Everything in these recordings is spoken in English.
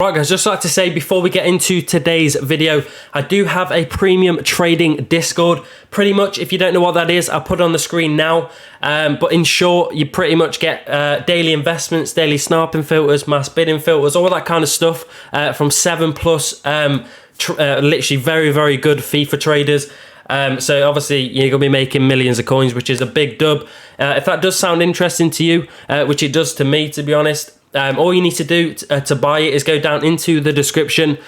Right guys, just like to say before we get into today's video, I do have a premium trading Discord. Pretty much, if you don't know what that is, I'll put it on the screen now. But in short, you pretty much get daily investments, daily sniping filters, mass bidding filters, all that kind of stuff from 7+, literally very, very good FIFA traders. So obviously you're going to be making millions of coins, which is a big dub. If that does sound interesting to you, which it does to me, to be honest, all you need to do to buy it is go down into the description,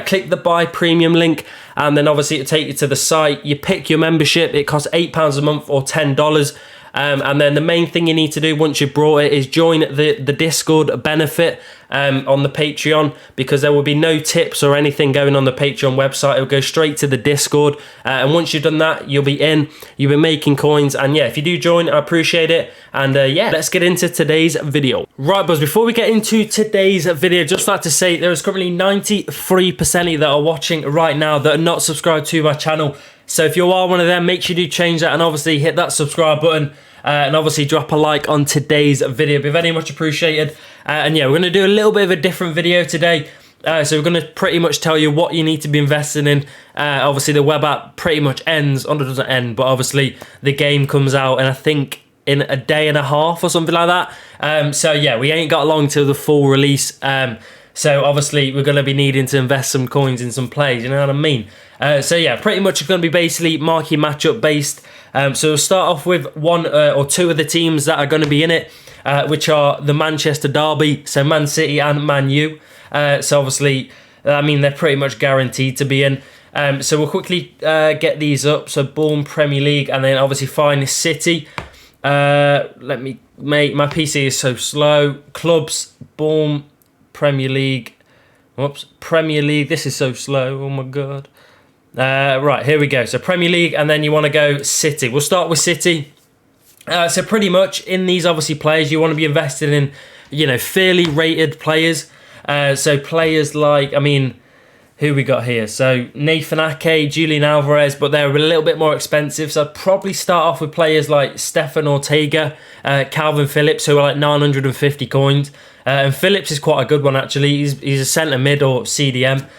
click the buy premium link, and then obviously it'll take you to the site. You pick your membership. It costs £8 a month or $10. And then the main thing you need to do once you've brought it is join the Discord benefit on the Patreon, because there will be no tips or anything going on the Patreon website. It'll go straight to the Discord, and once you've done that, you'll be in, you'll be making coins. And yeah, if you do join, I appreciate it. And yeah, let's get into today's video. Right, buzz, before we get into today's video, just like to say there is currently 93% of you that are watching right now that are not subscribed to my channel. So if you are one of them, make sure you do change that and obviously hit that subscribe button, and obviously drop a like on today's video. It'd be very much appreciated. And yeah, we're going to do a little bit of a different video today. So we're going to pretty much tell you what you need to be investing in. Obviously the web app pretty much ends, or it doesn't end, but obviously the game comes out, and I think in a day and a half or something like that. So yeah, we ain't got long till the full release. So obviously we're going to be needing to invest some coins in some plays, you know what I mean? So yeah, pretty much it's going to be basically marquee matchup based. So we'll start off with one or two of the teams that are going to be in it, which are the Manchester Derby, so Man City and Man U. So obviously, I mean, they're pretty much guaranteed to be in. So we'll quickly get these up. So boom, Premier League, and then obviously find City. Let me make, my PC is so slow. Clubs, boom, Premier League. Whoops, Premier League. This is so slow. Oh my god. Right, here we go. So Premier League, and then you want to go City. We'll start with City. So pretty much in these obviously players, you want to be invested in, you know, fairly rated players. So players like, I mean, who we got here? So Nathan Ake, Julian Alvarez, but they're a little bit more expensive. So I'd probably start off with players like Stefan Ortega, Calvin Phillips, who are like 950 coins. And Phillips is quite a good one, actually. He's a centre mid or CDM.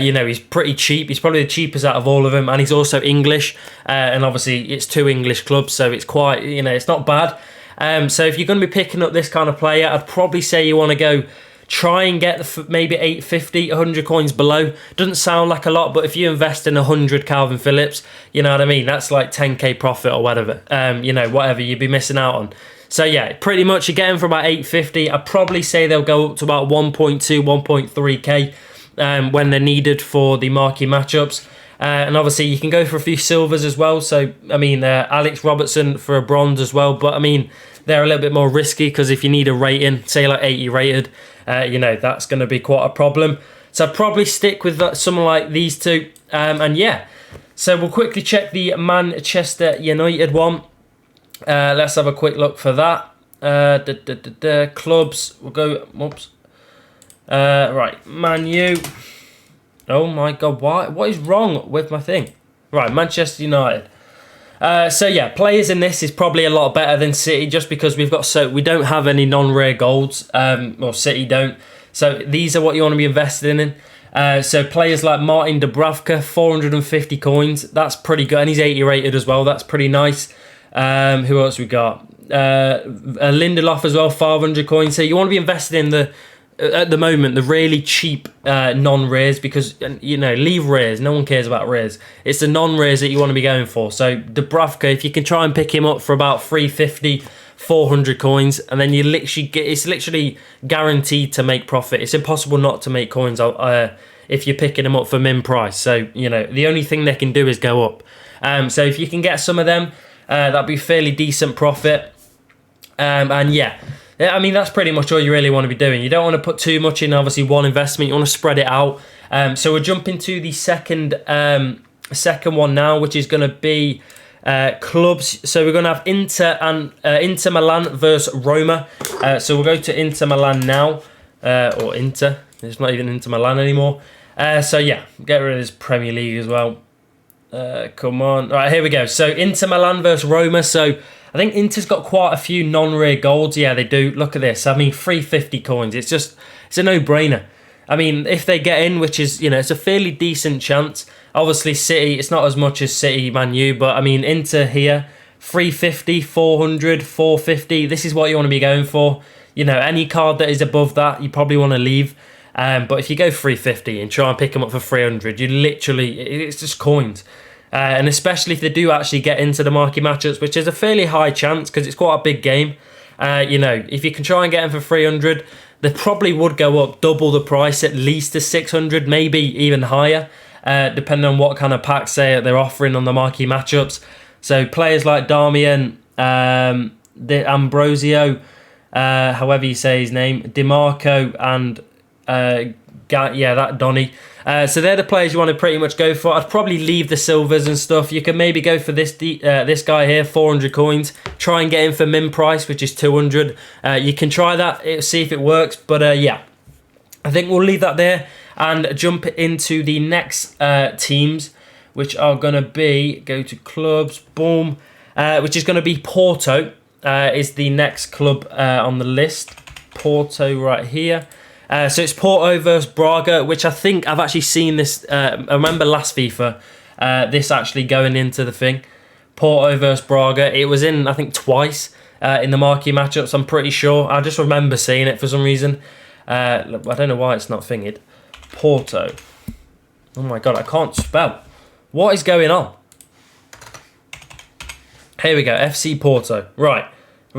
You know, he's pretty cheap. He's probably the cheapest out of all of them, and he's also English. And obviously, it's two English clubs, so it's quite, you know, it's not bad. So if you're going to be picking up this kind of player, I'd probably say you want to go try and get maybe 850, 100 coins below. Doesn't sound like a lot, but if you invest in 100 Calvin Phillips, you know what I mean? That's like 10k profit or whatever. You know, whatever you'd be missing out on. So yeah, pretty much you're getting for about 850. I'd probably say they'll go up to about 1.2, 1.3k. When they're needed for the marquee matchups. And obviously you can go for a few silvers as well. So, I mean, Alex Robertson for a bronze as well. But, I mean, they're a little bit more risky because if you need a rating, say like 80 rated, you know, that's going to be quite a problem. So I'd probably stick with someone like these two. And, yeah, so we'll quickly check the Manchester United one. Let's have a quick look for that. Clubs, we'll go, whoops. Right, Man U. Oh my god, what is wrong with my thing? Right, Manchester United. So yeah, players in this is probably a lot better than City, just because we don't have any non-rare golds. Well, City don't. So these are what you want to be invested in. So players like Martin Dubravka, 450 coins. That's pretty good, and he's 80 rated as well. That's pretty nice. Who else we got? Lindelof as well, 500 coins. So you want to be invested in at the moment, the really cheap non-rares, because, you know, leave rares. No one cares about rares. It's the non-rares that you want to be going for. So Dubravka, if you can try and pick him up for about 350, 400 coins, and then you literally it's literally guaranteed to make profit. It's impossible not to make coins if you're picking them up for min price. So, you know, the only thing they can do is go up. So if you can get some of them, that'd be fairly decent profit. And yeah, I mean, that's pretty much all you really want to be doing. You don't want to put too much in, obviously, one investment. You want to spread it out. So we'll jump into the second one now, which is going to be clubs. So we're going to have Inter Milan versus Roma. So we'll go to Inter Milan now, or Inter. It's not even Inter Milan anymore. So yeah, get rid of this Premier League as well. Come on. All right, here we go. So Inter Milan versus Roma. So I think Inter's got quite a few non-rare golds. Yeah, they do. Look at this. I mean, 350 coins. It's a no-brainer. I mean, if they get in, which is, it's a fairly decent chance. Obviously, City, it's not as much as City, Man U, but I mean, Inter here, 350, 400, 450. This is what you want to be going for. Any card that is above that, you probably want to leave. But if you go 350 and try and pick them up for 300, it's just coins. And especially if they do actually get into the marquee matchups, which is a fairly high chance because it's quite a big game. If you can try and get them for 300, they probably would go up double the price, at least to 600, maybe even higher, depending on what kind of packs they're offering on the marquee matchups. So players like Darmian, Ambrosio, however you say his name, DiMarco, and that Donny. So they're the players you want to pretty much go for. I'd probably leave the silvers and stuff. You can maybe go for this guy here, 400 coins. Try and get him for min price, which is 200. You can try that, see if it works. But yeah, I think we'll leave that there and jump into the next teams, which are going to be, go to clubs, boom, which is going to be Porto, is the next club on the list. Porto right here. So it's Porto versus Braga, which I think I've actually seen this. I remember last FIFA, this actually going into the thing. Porto versus Braga. It was in, I think, twice in the marquee matchups, I'm pretty sure. I just remember seeing it for some reason. I don't know why it's not thingied. Porto. Oh my god, I can't spell. What is going on? Here we go, FC Porto. Right,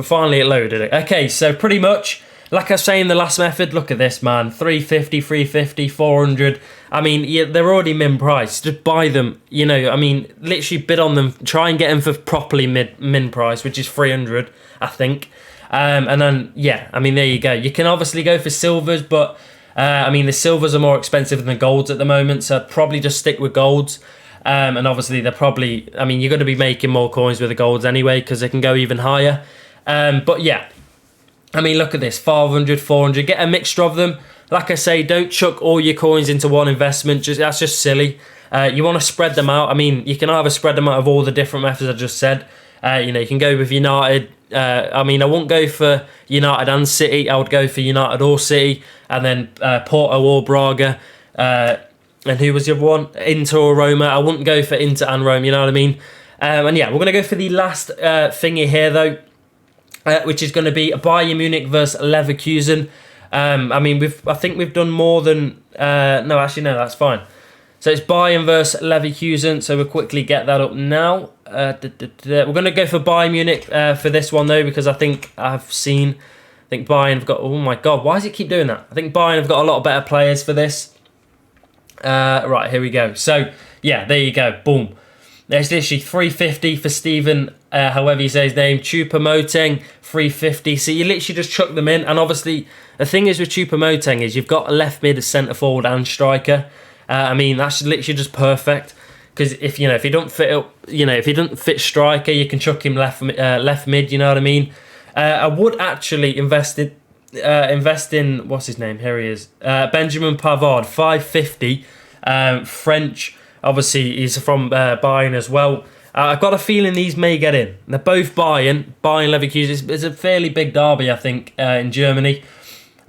finally it loaded it. Okay, so pretty much, like I was saying in the last method, look at this, man. 350, 350, 400. I mean, yeah, they're already min price. Just buy them, I mean, literally bid on them. Try and get them for properly min price, which is 300, I think. And then, yeah, I mean, there you go. You can obviously go for silvers, but, I mean, the silvers are more expensive than the golds at the moment, so I'd probably just stick with golds. And obviously, they're probably, I mean, you're going to be making more coins with the golds anyway, because they can go even higher. But yeah. I mean, look at this, 500, 400. Get a mixture of them. Like I say, don't chuck all your coins into one investment. That's just silly. You want to spread them out. I mean, you can either spread them out of all the different methods I just said. You can go with United. I mean, I won't go for United and City. I would go for United or City. And then Porto or Braga. And who was the other one? Inter or Roma. I wouldn't go for Inter and Rome, you know what I mean? And yeah, we're going to go for the last thingy here, though. Which is going to be Bayern Munich versus Leverkusen. I mean, I think we've done more than... no, actually, no, that's fine. So it's Bayern versus Leverkusen. So we'll quickly get that up now. We're going to go for Bayern Munich for this one, though, because I think Bayern have got... Oh, my God, why does it keep doing that? I think Bayern have got a lot of better players for this. Right, here we go. So, yeah, there you go. Boom. There's literally 350 for Stephen, however you say his name, Choupo-Moting, 350. So you literally just chuck them in. And obviously, the thing is with Choupo-Moting is you've got a left mid, a centre forward, and striker. I mean, that's literally just perfect. Because if you don't fit up, if he doesn't fit striker, you can chuck him left mid. You know what I mean? I would actually invest in what's his name? Here he is, Benjamin Pavard, 550, French. Obviously, he's from Bayern as well. I've got a feeling these may get in. They're both Bayern Leverkusen. It's a fairly big derby, I think, in Germany.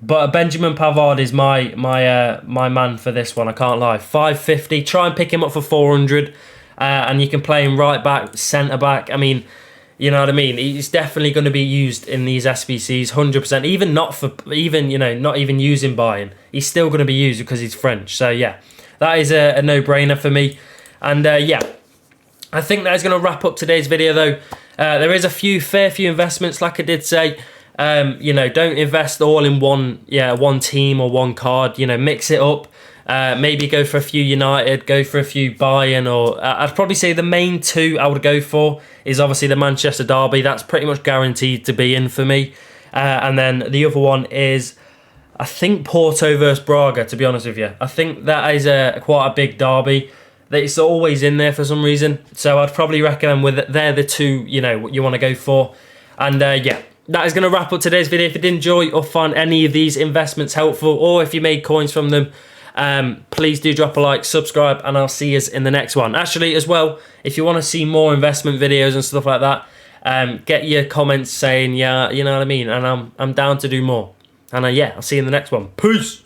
But Benjamin Pavard is my man for this one, I can't lie. 550. Try and pick him up for 400. And you can play him right back, centre back. I mean, you know what I mean? He's definitely going to be used in these SBCs, 100%. Even not even using Bayern. He's still going to be used because he's French. So, yeah. That is a no-brainer for me. And, yeah, I think that is going to wrap up today's video, though. There is a fair few investments, like I did say. Don't invest all in one team or one card. Mix it up. Maybe go for a few United, go for a few Bayern, or I'd probably say the main two I would go for is obviously the Manchester derby. That's pretty much guaranteed to be in for me. And then the other one is... I think Porto versus Braga, to be honest with you. I think that is quite a big derby. It's always in there for some reason. So I'd probably recommend they're the two, what you want to go for. And yeah, that is going to wrap up today's video. If you did enjoy or find any of these investments helpful, or if you made coins from them, please do drop a like, subscribe, and I'll see you in the next one. Actually, as well, if you want to see more investment videos and stuff like that, get your comments saying, yeah, you know what I mean? And I'm down to do more. And yeah, I'll see you in the next one. Peace!